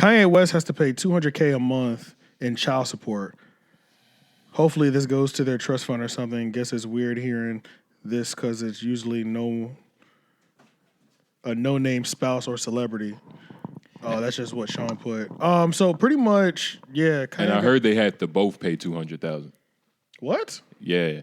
Kanye West has to pay $200K a month in child support. Hopefully this goes to their trust fund or something. Guess it's weird hearing this because it's usually a no-name spouse or celebrity. Oh, that's just what Sean put. So pretty much, yeah. And I heard they had to both pay $200,000. What? Yeah,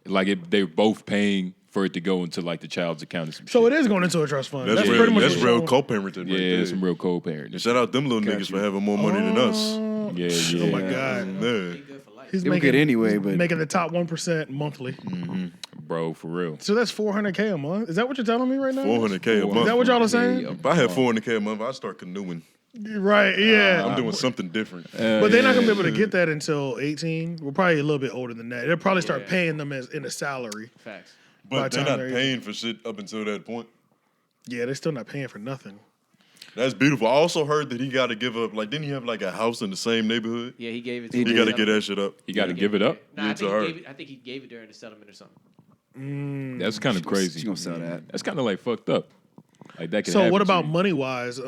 like they're both paying for it to go into like the child's account. So it is going into a trust fund. That's pretty much real co-parenting. Yeah, right there. some real co-parenting. Shout out them little niggas for having more money than us. Yeah. Oh my God. Man. He's They making good anyway, but making the top 1% monthly. Bro, for real. So that's $400K a month. Is that what you're telling me right now? 400K a month. Is that what y'all are saying? If I had 400K a month, I'd start canoeing. Right. Yeah. I'm doing something different. But they're not gonna be able to get that until 18. We're probably a little bit older than that. They'll probably start paying them as in a salary. Facts. But they're time not they're paying for shit up until that point. Yeah, they're still not paying for nothing. That's beautiful. I also heard that he got to give up. Like, didn't he have like a house in the same neighborhood? Yeah, he gave it to He got to get that shit up. You got to give it up. Nah, Yeah, to her. I think he gave it during the settlement or something. That's kind of crazy. She gonna sell that. That's kind of like fucked up. Like that. Could So happen what to about you. money wise?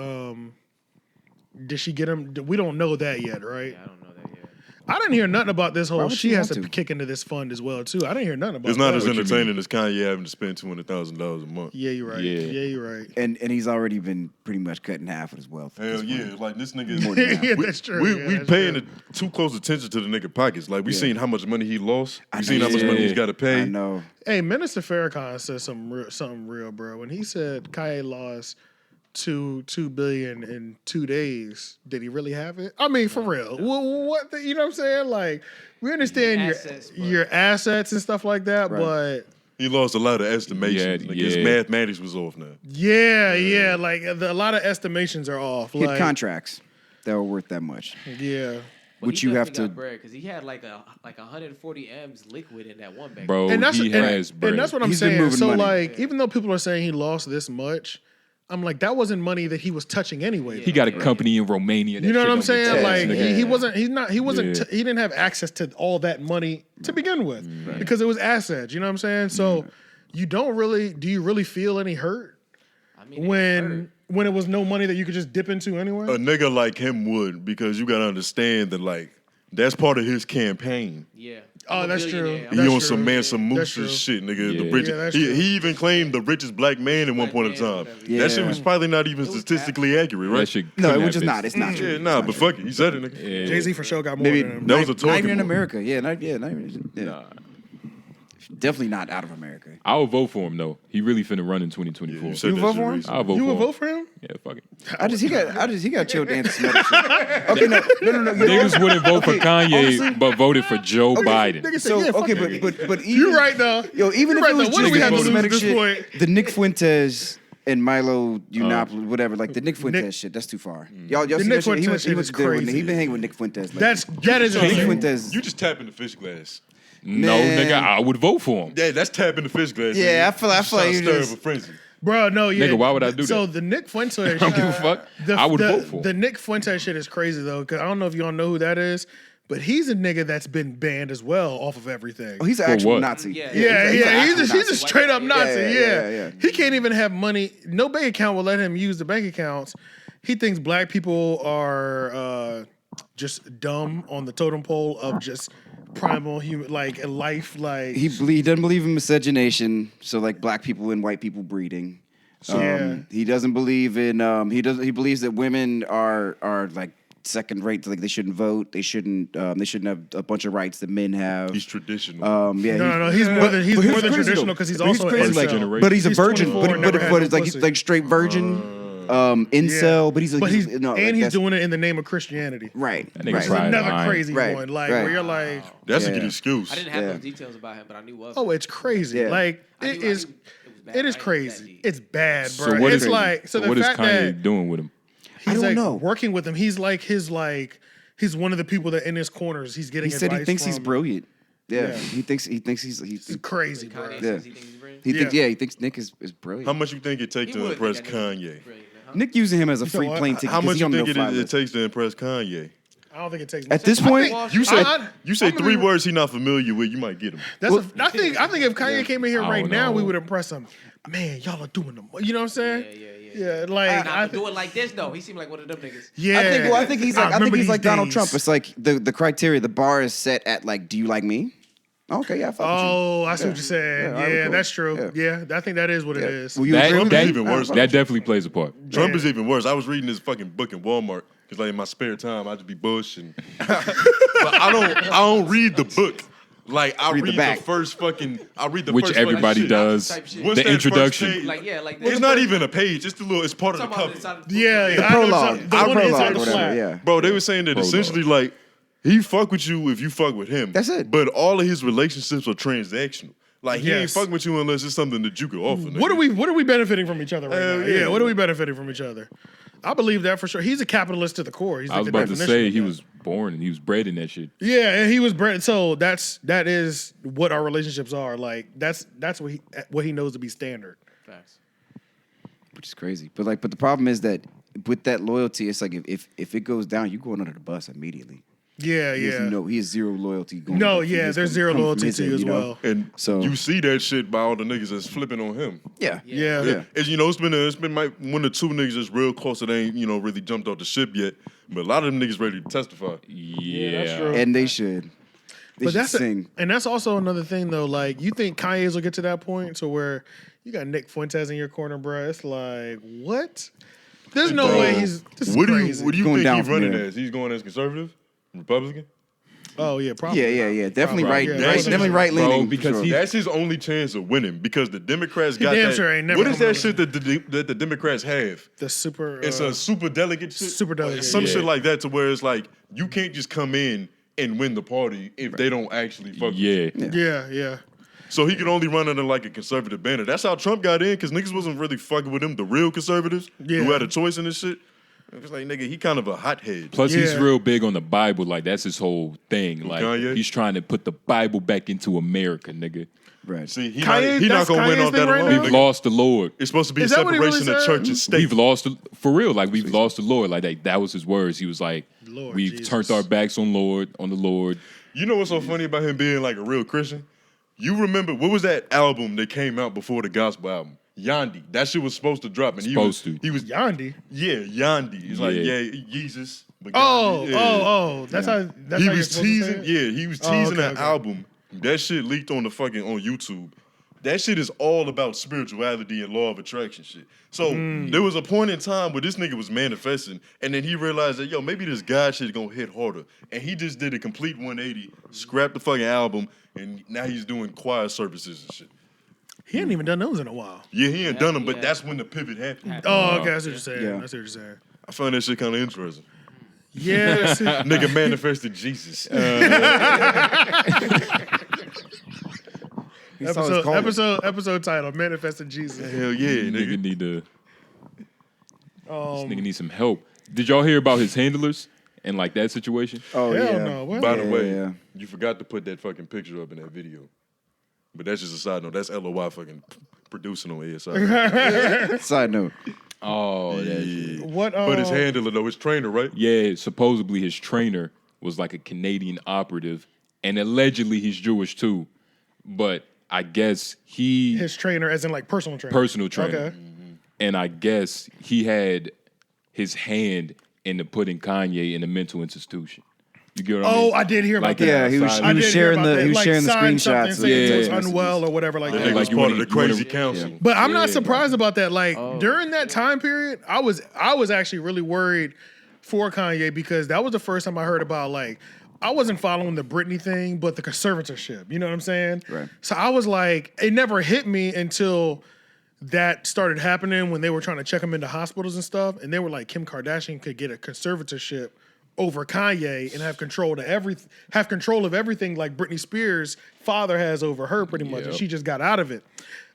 Did she get him? We don't know that yet, right? Yeah, I don't know that yet. I didn't hear nothing about this whole. would She you has want to to? kick into this fund as well too. I didn't hear nothing about. It's not that. as What you entertaining as Kanye having to spend $200,000 a month. Yeah, you're right. Yeah. Yeah, you're right. And he's already been pretty much cut in half of his wealth. at Hell this yeah, point. like this nigga. Yeah, that's true. We Yeah, that's paying true. too close attention to the nigga pockets. Like we Yeah. seen how much money he lost. I We seen know. how much money he's Yeah. got to pay. I know. Hey, Minister Farrakhan said something real, bro. When he said Kanye lost $2 billion in 2 days, did he really have it? I mean, for real. What? You know what I'm saying? Like, we understand Assets, but- your assets and stuff like that, Right. but He lost a lot of estimations. Yeah, Like his yeah. mathematics was off now. yeah, like a lot of estimations are off. He had Like, contracts that were worth that much. yeah. But Which he you have definitely to- got because he had like 140 M's liquid in that one bank. Bro, And that's he has bread. and that's what I'm He's been saying. moving So money. like, even though people are saying he lost this much, I'm like, that wasn't money that he was touching anyway. He got a company in Romania. That You know shit what I'm don't get saying? touched, Like nigga. he wasn't. Yeah. He didn't have access to all that money to begin with because it was assets. You know what I'm saying? So you don't really. Do you really feel any hurt I mean, it hurt. when it was no money that you could just dip into anyway? A nigga like him would, because you gotta understand that like that's part of his campaign. Yeah. Oh, I'm a that's true. billionaire. He That's on true. some man, some That's moose true. shit, nigga. Yeah. The richest. Yeah, that's he, true. he even claimed the richest black man at one Black point in man, time. whatever. Yeah. That shit was probably not even was statistically accurate, That right? shit No, couldn't it was just have not. been- It's not true. Yeah, It's nah, not but true. fuck it, he said it, nigga. Yeah. Jay-Z for sure got more Maybe than him. That was a not talking even in point. America. Yeah, not even. Yeah. Definitely not out of America. I would vote for him though. He really finna run in 2024. You said You that vote shit for him? recently. I'll vote You for would him. vote for him? Yeah, fuck it. He got chilled anti-Semitic shit. Okay, no. You know Niggas wouldn't vote for Okay, Kanye, honestly- but voted for Joe Biden. Nigga said, So yeah, fuck okay, it. but even, You're right though. Yo, even You're if it right, was though. What do just we have to lose anti-Semitic at this shit, point? the Nick Fuentes and Milo Yiannopoulos, whatever, like the Nick Fuentes shit, that's too far. Y'all The see Nick that shit? He Fuentes was shit is good with crazy. He been hanging with Nick Fuentes. Like, That is Nick insane. Fuentes. You just tap in the fish glass. No, Man. nigga, I would vote for him. Yeah, that's tapping the fish glass. Yeah, nigga. I feel like Trying to you stir just- up a frenzy. Bro, no, yeah. Nigga, why would I do So that? the Nick Fuentes, I don't give a fuck. I would vote for him. The Nick Fuentes shit is crazy though, because I don't know if y'all know who that is, but he's a nigga that's been banned as well off of everything. Oh, he's an For actual what? Nazi. Yeah. yeah, he's he's a straight up Nazi. Yeah, Yeah, yeah. He can't even have money. No bank account will let him use the bank accounts. He thinks black people are just dumb on the totem pole of just primal human, like life, like He doesn't believe in miscegenation, so like black people and white people breeding. Yeah. He doesn't believe in he believes that women are like second rate, like they shouldn't vote, they shouldn't have a bunch of rights that men have. He's traditional. Yeah, No, he's more than but more than crazy, traditional though. because he's But also crazy, an like, incel. but he's a He's virgin. 24 and never had But it's no like pussy. he's like straight virgin, incel. But he's no, like, and he's that's- doing it in the name of Christianity. right. That nigga right. It's Right. another Right. crazy Right. one, like Right. where you're like, That's a Yeah. good excuse. I didn't have Yeah. those details about him, but I knew of oh, him. it's crazy. Yeah. Like I it knew- I is. knew it was bad. It is I ain't crazy. that deep. It's bad, bro. So what It's is like so the what is fact Kanye that doing with him? he's don't like know. working with him. He's like he's one of the people that in his corners. He's getting. He said he advice thinks he's from. brilliant. Yeah, Yeah. he thinks he's It's crazy, bro. Kanye Yeah. says he thinks he's brilliant. he thinks Yeah. he thinks Nick is brilliant. How much you think it takes He to would impress think that nigga Kanye? brilliant, man. Huh? Nick using him as a free what? plane ticket. How 'cause much he you on no think fly it list. takes to impress Kanye? I don't think it takes At this point, You say I'm three gonna be- words he not familiar with, you might get him. I think if Kanye came in here I right don't now, we know. would impress him. Man, y'all are doing them. You know what I'm saying? Yeah. Yeah, like Nah, do it like this though. He seemed like one of them niggas. yeah. I think he's like remember these Donald days. Trump. It's like the criteria, the bar is set at like, do you like me? Okay, yeah, I fuck with you. Oh, I see what you're saying. Yeah, Yeah, cool. that's true. Yeah, I think that is what it is. Will you agree with That, me? even worse. that definitely plays a part. Trump is even worse. I was reading this fucking book in Walmart because like in my spare time I just be bushing. But I don't read the book. Like I read the back. first fucking. I read the Which first everybody fucking shit. does. Type shit. What's The that first introduction. page? Like, yeah, like It's not even a page. It's the little. It's part of the Talking about cover. inside the Yeah, The I know prologue. some- The one inside prologue, the whatever, flat. yeah. Bro, they were saying that essentially like he fuck with you if you fuck with him. That's it. But all of his relationships are transactional. Like he ain't Yes. fucking with you unless it's something that you could offer. What are we benefiting from each other right Hell now? yeah. Yeah, what are we benefiting from each other? I believe that for sure. He's a capitalist to the core. He's I was like the about to definition say of he that. was born and he was bred in that shit. Yeah, and he was bred. So that is what our relationships are. Like that's what he knows to be standard. Facts. Which is crazy. But the problem is that with that loyalty, it's like if it goes down, you going under the bus immediately. Yeah, He has yeah. he has zero loyalty. Going No, from yeah, his- there's zero coming from loyalty his to you end, as know? well. And So- you see that shit by all the niggas that's flipping on him. Yeah. Yeah. Yeah. It's, you know, it's been my one or two niggas that's real close that ain't, you know, really jumped off the ship yet. But a lot of them niggas ready to testify. Yeah. that's true. And they should. They But should that's sing. and that's also another thing though. Like you think Kanye's will get to that point to where you got Nick Fuentes in your corner, bro? It's like what? There's no Bro, way he's. This is what do crazy. you Going think down he's from running there. as? He's going as conservative, Republican. Oh yeah, probably. Yeah. Definitely Probably. right. Yeah, that's Definitely just- right leaning. Bro, because sure. he- That's his only chance of winning because the Democrats got damn that. sure ain't never What is coming that up shit that the Democrats have? The super. It's a super delegate shit. super delegate, Some yeah. shit like that to where it's like you can't just come in and win the party if they don't actually fuck with you. Yeah. yeah. So he could only run under like a conservative banner. That's how Trump got in because niggas wasn't really fucking with him, the real conservatives Yeah. who had a choice in this shit. It was like, nigga, he kind of a hothead. Plus, he's Yeah. real big on the Bible. Like, that's his whole thing. Like, Kanye? he's trying to put the Bible back into America, nigga. Right. See, he Kanye- not that's gonna win Kanye's off thing that right alone. now? We've nigga. lost the Lord. It's supposed to be a Is that what he really separation of said? church and state. We've lost, for real. Like, we've lost the Lord. Like, that was his words. He was like, Lord we've Jesus. turned our backs on the Lord. You know what's so funny about him being like a real Christian? You remember what was that album that came out before the gospel album? Yandi. That shit was supposed to drop, and he was Yandi. yeah, Yandi. It's like Yeah. Jesus. But Oh, Gandhi, yeah. oh. That's how. That's He how you're was supposed to say teasing. it? Yeah, he was Oh, teasing okay, that okay. album. That shit leaked on the fucking on YouTube. That shit is all about spirituality and law of attraction shit. So there was a point in time where this nigga was manifesting, and then he realized that maybe this God shit is gonna hit harder, and he just did a complete 180, scrapped the fucking album, and now he's doing choir services and shit. He hadn't even done those in a while. Yeah, he ain't done them, but yeah. that's when the pivot happened. Oh, okay. That's what you're saying. Yeah. That's what you're saying. I found that shit kind of interesting. Yeah. that's it. Nigga manifested Jesus. He saw his calling. episode title: Manifesting Jesus. Hell yeah, Nigga nigga. need to. This nigga needs some help. Did y'all hear about his handlers and like that situation? Oh Hell yeah. no. What? By the Yeah, way, yeah. you forgot to put that fucking picture up in that video. But that's just a side note. That's LOY fucking producing on ASI. Side note. Oh, that Yeah. What? But his handler though, his trainer, right? Yeah, supposedly his trainer was like a Canadian operative, and allegedly he's Jewish too. But I guess his trainer, as in like personal trainer. personal trainer, Okay. and I guess he had his hand into putting Kanye in a mental institution. You get what I mean? Oh, I did hear about Like, that. Yeah, he was I I he was did hear sharing about the that. he was Like, sharing the sign something screenshots. saying Yeah. he was unwell or whatever like That that. nigga like was you part wanna- of the you wanna- crazy council. But I'm not Yeah. surprised about that. Like during that time period, I was actually really worried for Kanye because that was the first time I heard about like I wasn't following the Britney thing, but the conservatorship. You know what I'm saying? Right. So I was like, it never hit me until that started happening when they were trying to check him into hospitals and stuff, and they were like, Kim Kardashian could get a conservatorship over Kanye and have control of everything like Britney Spears' father has over her pretty much, and Yep. she just got out of it.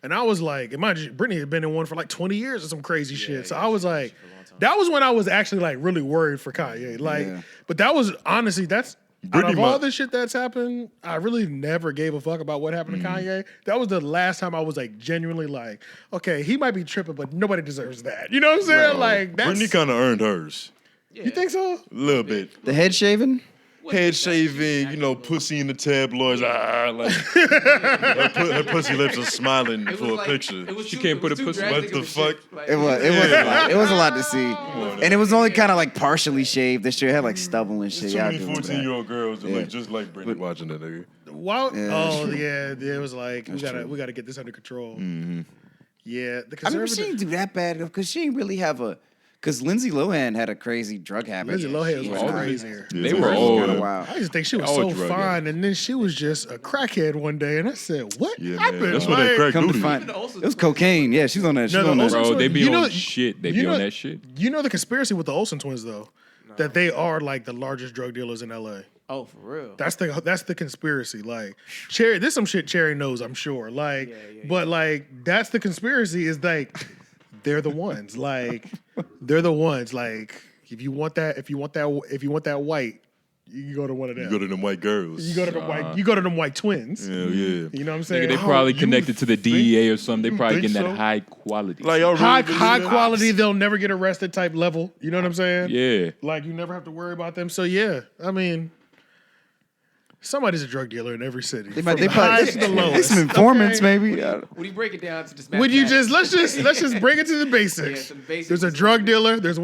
And I was like, imagine Britney had been in one for like 20 years or some crazy shit. So I was like, that was when I was actually like really worried for Kanye. Like, Yeah. but that was honestly out Britney of all might- this shit that's happened, I really never gave a fuck about what happened to Kanye. That was the last time I was like genuinely like, okay, he might be tripping, but nobody deserves that. You know what I'm saying? Like that's Britney kind of earned hers. you think so? A little bit. The head shaving? head shaving, you know, pussy in the tabloids. Her pussy lips are smiling for a picture. She can't put a pussy- What the fuck? It was a lot. It was a lot to see, and it was only kind of like partially shaved. This shit had like stubble and shit. There's too Y'all many doing that. 14-year-old girls that look just like Brittany watching that nigga. Wow. Yeah, Oh that's yeah, it was like we true. gotta get this under control. Mm-hmm. Yeah, the I mean, she conservative. didn't do that bad because she didn't really have a. Because Lindsay Lohan had a crazy drug habit. Lindsay Lohan was all crazier. They were all. Kind of wild. I just think she was All so drug fine, and then she was just a crackhead one day, and I said, "What Yeah, happened?" man. That's what that crack Come to do. find, it was cocaine. Yeah, she's on that. She's No, the on that. Olsen Bro, they be You on know- shit. They you be know- on that shit. You know the conspiracy with the Olsen twins, though, that they are like the largest drug dealers in LA. Oh, for real. That's the conspiracy. Like Cherry, this some shit Cherry knows, I'm sure. Like, but like that's the conspiracy is like they're the ones. Like they're the ones. Like if you want that white, you go to one of them. You go to them white girls. You go to them white. You go to them white twins. Hell yeah. You know what I'm Nigga, saying? they probably you connected to the DEA or something. They you probably think getting so? that high quality. Like y'all really high believe high that? quality. They'll never get arrested type level. You know what I'm saying? yeah. Like you never have to worry about them. So yeah, I mean, somebody's a drug dealer in every city. They might. From the highest to the They lowest. some informants, okay? maybe. When you break it down to just Would you mathematics, let's just bring it to the basics. Yeah, some basics. There's a drug dealer. There's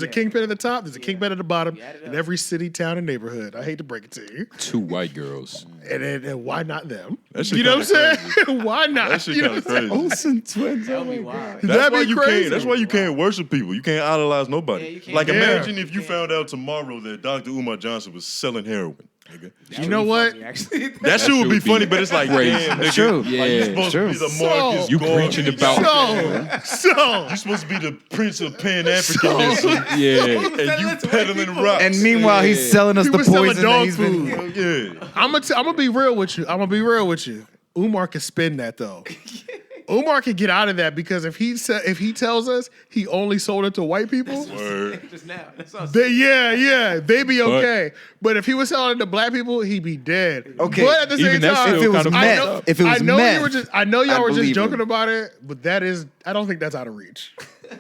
a kingpin at the top. There's a Yeah. kingpin at the bottom You add it in up. every city, town, and neighborhood. I hate to break it to you, 2 white girls. and why not them? That shit You know what I'm kinda saying? Why not? That shit You know kind of what I'm saying? crazy. Olsen twins. that Oh would be my wild. That's That'd why be you crazy. can't. That's why you can't worship people. You can't idolize nobody. Yeah, you can't. Like Yeah. imagine if you found out tomorrow that Dr. Umar Johnson was selling heroin. Nigga. You know what? Actually, That shit would be funny, but it's like, crazy. damn, nigga. True. Yeah, Like, you supposed true. to be the So- Marcus You Garvey. preaching about So You supposed to be the Prince of Pan Africanism, yeah. and you peddling rocks. And meanwhile, he's selling us He the was selling poison. dog that he's been. food. yeah. I'm gonna be real with you. Umar can spin that though. Umar can get out of that because if he tells us he only sold it to white people, Word. just now. That's what I'm they be okay. But if he was selling it to black people, he'd be dead. Okay. But at the Even same that's time, still If it was kinda meth, fucked up. if it was I know meth, you were just. I know y'all I'd were just believe joking him. about it, but that is. I don't think that's out of reach.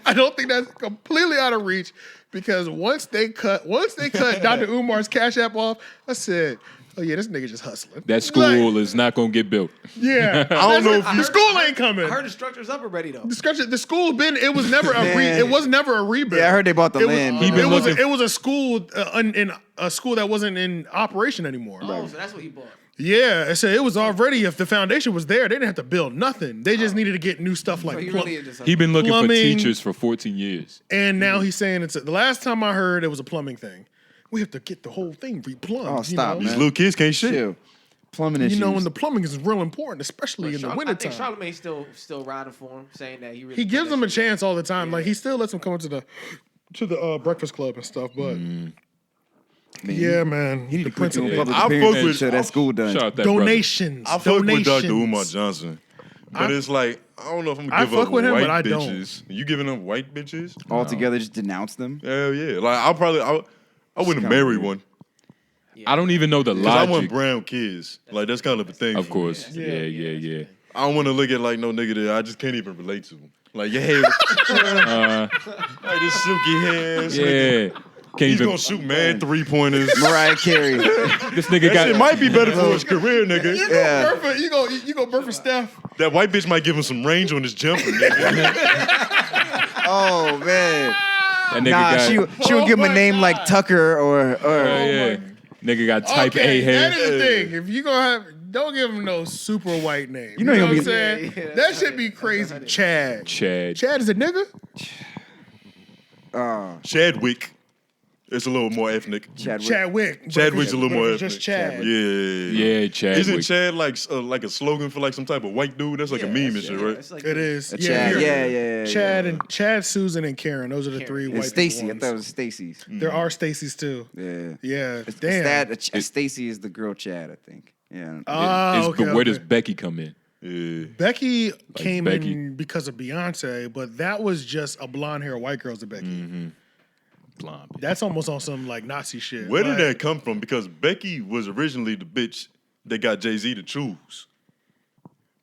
I don't think that's completely out of reach because once they cut Dr. Umar's Cash App off, I said, "Oh yeah, this nigga just hustling." That school is not gonna get built. Yeah, I don't know if the school ain't coming. I heard the structure's up already though. The school been. It was never it was never a rebuild. Yeah, I heard they bought the land. He been looking- It was a school in a school that wasn't in operation anymore. Oh, so that's what he bought. Yeah, so it was already. If the foundation was there, they didn't have to build nothing. They just needed to get new stuff So like he plum- really is just He been looking Plumbing. for teachers for 14 years. And now he's saying the last time I heard it was a plumbing thing. We have to get the whole thing replumbed. Oh, stop, you These man. little kids can't shit. Chill. Plumbing know? issues. You know, and the plumbing is real important, especially in the I think wintertime. Charlamagne's still riding for him, saying that he really He gives put them that a shit in. chance all the time. Like he still lets them come into the Breakfast Club and stuff. But yeah, man, He need the to quit doing principal public I fuck appearances with- until that school done. Shout out that brother. donations. I fuck with donations. Dr. Umar Johnson. But it's like, I don't know if I'm I gonna give fuck up with him, white but I don't. bitches. You giving up white bitches? All together, just denounce them. Hell yeah. Like I wouldn't kinda marry weird. one. I don't even know the 'Cause I want logic. brown kids. Like that's kind of a thing. Of for course. me. Yeah. I don't want to look at like no nigga that I just can't even relate to. Like, yeah, like this silky hair. Yeah. Can't He's even. gonna shoot mad 3-pointers. Mariah Carey. This nigga That shit got. might be better for his career, nigga. Yeah. You go birth for Steph. That white bitch might give him some range on his jumper, nigga. Oh man. That nigga Nah, got. she would give him Oh a my name like God. Tucker or yeah. Nigga got type Okay, A hair. that is the thing. If you gonna have, don't give him no super white name. You know what he'll I'm be- saying? Yeah, That should be crazy. Chad. Chad. Chad is a nigga. Chadwick. It's a little more ethnic. Chadwick. But Chadwick's if a little more it's ethnic. just Chad. Yeah. Yeah, Chad. Isn't Chad like a slogan for like some type of white dude? That's like a meme and shit, right? It's like It is. Chad. Yeah, Yeah. Chad, Susan, and Karen. Those are the three And white Stacy. I people thought it ones. was Stacy's. There are Stacy's too. Yeah. Yeah. It's Damn. Stacy is the girl Chad, I think. Yeah. Ah, Is- okay, but where does okay. Becky come in? Yeah. Becky came Becky. in because of Beyonce, but that was just a blonde hair white girl's a Becky. Mm-hmm. Blonde. That's almost on some like Nazi shit. Where did Like, that come from? Because Becky was originally the bitch that got Jay-Z to choose.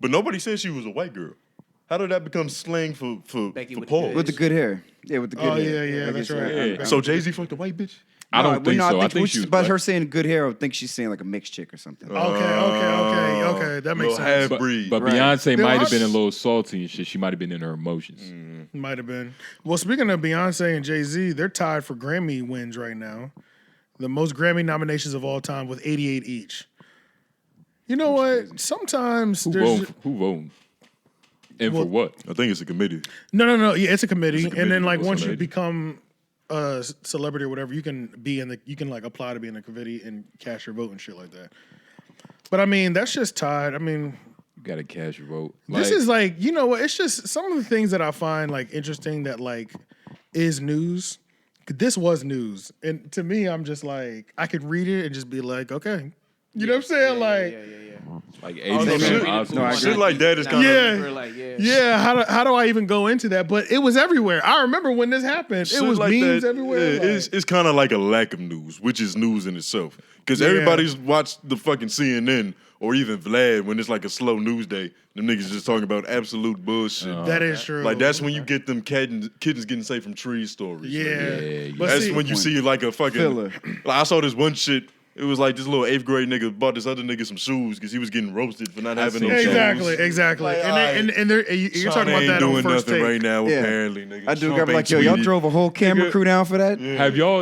But nobody said she was a white girl. How did that become slang for Becky with the Paul? good With the good hair. Yeah, with the good Oh hair. yeah, I that's guess, right. Yeah. Becky. So Jay-Z fucked a white bitch? I don't think so. I think she was But black. her saying good hair, I think she's saying like a mixed chick or something. Okay. That makes Little sense. But, half-breed. but Right. Beyonce might have been a was- little salty and shit. She might have been in her emotions. Might have been. Well, speaking of Beyonce and Jay-Z, they're tied for Grammy wins right now. The most Grammy nominations of all time with 88 each. You know what? Sometimes Who there's voting? And Well- for what? I think it's a committee. no. Yeah, it's a committee, It's a and then committee. like What's once the you name? become a celebrity or whatever, you can like apply to be in the committee and cast your vote and shit like that. But I mean, that's just tied. I mean, You got to cast your vote. this is like, you know what? It's just some of the things that I find like interesting that like is news. This was news, and to me, I'm just like I could read it and just be like, okay, you know what I'm saying? Like, like Oh, 80 shit. No, I Shit like that is kind Yeah. yeah. How do I even go into that? But it was everywhere. I remember when this happened. It was like memes that, everywhere. yeah, like- it's kind of like a lack of news, which is news in itself. Because Yeah. everybody's watched the fucking CNN or even Vlad when it's like a slow news day. Them niggas just talking about absolute bullshit. that is true. Like that's when you get them kittens getting saved from trees stories. Yeah. Yeah, But That's see, when you see like a fucking. Filler. Like I saw this one shit. It was like this little 8th grade nigga bought this other nigga some shoes because he was getting roasted for not having no shoes. Exactly. Like, and you're talking about ain't that doing on first nothing take. right now. Yeah. Apparently, nigga. I do Trump got ain't like, yo, y'all tweeted. drove a whole camera Nigga. crew down for that? Yeah. Have y'all